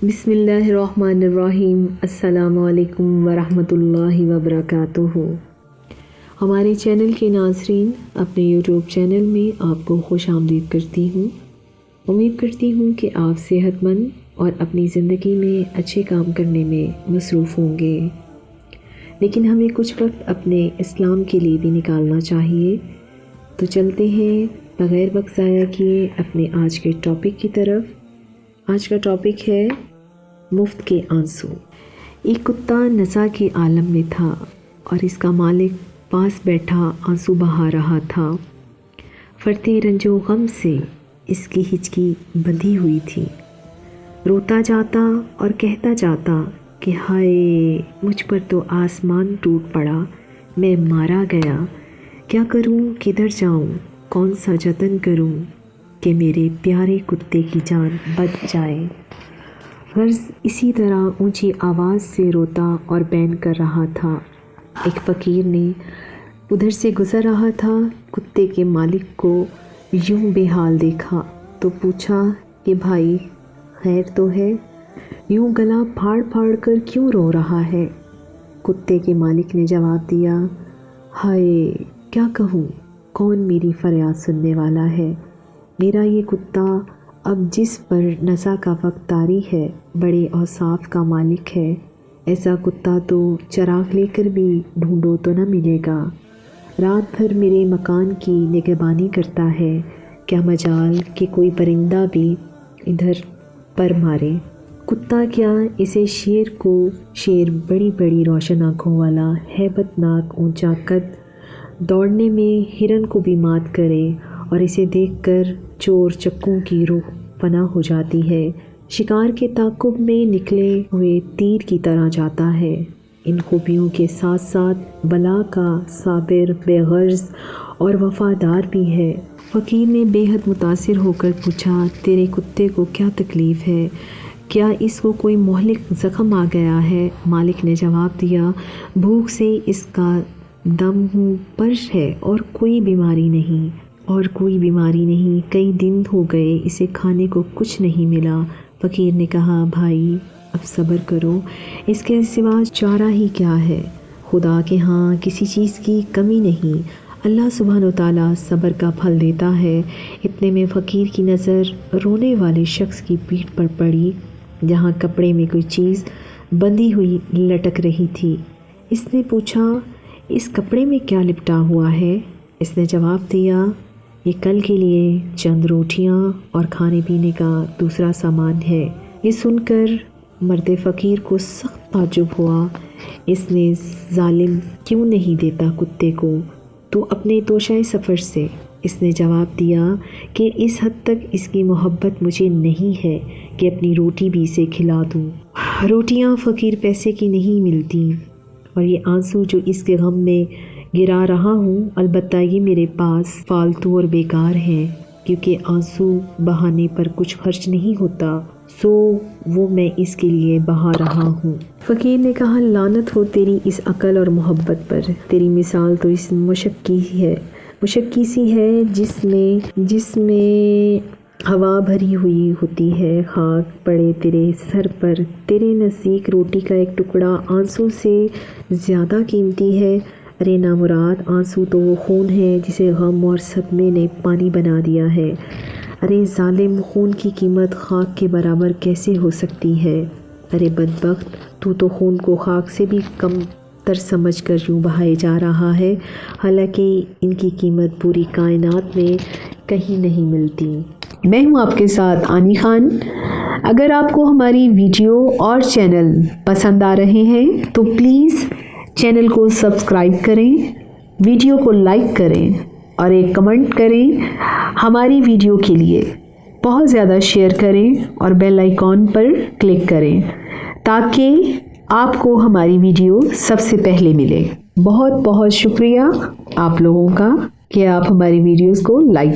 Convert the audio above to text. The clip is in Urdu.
بسم اللہ الرحمن الرحیم۔ السلام علیکم ورحمۃ اللہ وبرکاتہ۔ ہمارے چینل کے ناظرین، اپنے یوٹیوب چینل میں آپ کو خوش آمدید کرتی ہوں۔ امید کرتی ہوں کہ آپ صحت مند اور اپنی زندگی میں اچھے کام کرنے میں مصروف ہوں گے، لیکن ہمیں کچھ وقت اپنے اسلام کے لیے بھی نکالنا چاہیے۔ تو چلتے ہیں بغیر وقت ضائع کیے اپنے آج کے ٹاپک کی طرف۔ آج کا ٹاپک ہے مفت کے آنسو۔ ایک کتا نزا کے عالم میں تھا اور اس کا مالک پاس بیٹھا آنسو بہا رہا تھا۔ فرتے رنج و غم سے اس کی ہچکی بندھی ہوئی تھی۔ روتا جاتا اور کہتا جاتا کہ ہائے، مجھ پر تو آسمان ٹوٹ پڑا، میں مارا گیا، کیا کروں، کدھر جاؤں، کون سا جتن کروں کہ میرے پیارے کتے کی جان بچ جائے۔ غرض اسی طرح اونچی آواز سے روتا اور بین کر رہا تھا۔ ایک فقیر نے ادھر سے گزر رہا تھا، کتے کے مالک کو یوں بے حال دیکھا تو پوچھا کہ بھائی خیر تو ہے، یوں گلا پھاڑ پھاڑ کر کیوں رو رہا ہے؟ کتے کے مالک نے جواب دیا، ہائے کیا کہوں، کون میری فریاد سننے والا ہے؟ میرا یہ کتا اب جس پر نزا کا وقت طاری ہے، بڑے اوصاف کا مالک ہے۔ ایسا کتا تو چراغ لے کر بھی ڈھونڈو تو نہ ملے گا، رات بھر میرے مکان کی نگہبانی کرتا ہے، کیا مجال کہ کوئی پرندہ بھی ادھر پر مارے۔ کتا کیا، اسے شیر بڑی بڑی روشن آنکھوں والا، ہیبت ناک اونچا قد، دوڑنے میں ہرن کو بھی مات کرے، اور اسے دیکھ کر چور چکوں کی روح پناہ ہو جاتی ہے، شکار کے تعاقب میں نکلے ہوئے تیر کی طرح جاتا ہے۔ ان خوبیوں کے ساتھ ساتھ بلا کا صابر، بے غرض اور وفادار بھی ہے۔ فقیر نے بے حد متاثر ہو کر پوچھا، تیرے کتے کو کیا تکلیف ہے؟ کیا اس کو کوئی مہلک زخم آ گیا ہے؟ مالک نے جواب دیا، بھوک سے اس کا دم پرش ہے اور کوئی بیماری نہیں، کئی دن ہو گئے اسے کھانے کو کچھ نہیں ملا۔ فقیر نے کہا، بھائی اب صبر کرو، اس کے سوا چارہ ہی کیا ہے؟ خدا کے ہاں کسی چیز کی کمی نہیں، اللہ سبحانہ و تعالیٰ صبر کا پھل دیتا ہے۔ اتنے میں فقیر کی نظر رونے والے شخص کی پیٹھ پر پڑی، جہاں کپڑے میں کوئی چیز بندھی ہوئی لٹک رہی تھی۔ اس نے پوچھا، اس کپڑے میں کیا لپٹا ہوا ہے؟ اس نے جواب دیا، یہ کل کے لیے چند روٹیاں اور کھانے پینے کا دوسرا سامان ہے۔ یہ سن کر مرد فقیر کو سخت تعجب ہوا۔ اس نے ظالم کیوں نہیں دیتا کتے کو تو اپنے توشہ سفر سے؟ اس نے جواب دیا کہ اس حد تک اس کی محبت مجھے نہیں ہے کہ اپنی روٹی بھی اسے کھلا دوں۔ روٹیاں فقیر پیسے کی نہیں ملتی، اور یہ آنسو جو اس کے غم میں گرا رہا ہوں، البتہ یہ میرے پاس فالتو اور بیکار ہیں، کیونکہ آنسو بہانے پر کچھ خرچ نہیں ہوتا، سو وہ میں اس کے لیے بہا رہا ہوں۔ فقیر نے کہا، لعنت ہو تیری اس عقل اور محبت پر، تیری مثال تو اس مشکی سی ہے جس میں ہوا بھری ہوئی ہوتی ہے، خاک پڑے تیرے سر پر، تیرے نزدیک روٹی کا ایک ٹکڑا آنسو سے زیادہ قیمتی ہے۔ ارے نامراد، آنسو تو وہ خون ہے جسے غم اور صدمے نے پانی بنا دیا ہے۔ ارے ظالم، خون کی قیمت خاک کے برابر کیسے ہو سکتی ہے؟ ارے بدبخت، تو خون کو خاک سے بھی کم تر سمجھ کر یوں بہائے جا رہا ہے، حالانکہ ان کی قیمت پوری کائنات میں کہیں نہیں ملتی۔ میں ہوں آپ کے ساتھ آنی خان۔ اگر آپ کو ہماری ویڈیو اور چینل پسند آ رہے ہیں تو پلیز چینل کو سبسکرائب کریں، ویڈیو کو لائک کریں اور ایک کمنٹ کریں۔ ہماری ویڈیو کے لیے بہت زیادہ شیئر کریں اور بیل آئیکن پر کلک کریں تاکہ آپ کو ہماری ویڈیو سب سے پہلے ملے۔ بہت بہت شکریہ آپ لوگوں کا کہ آپ ہماری ویڈیوز کو لائک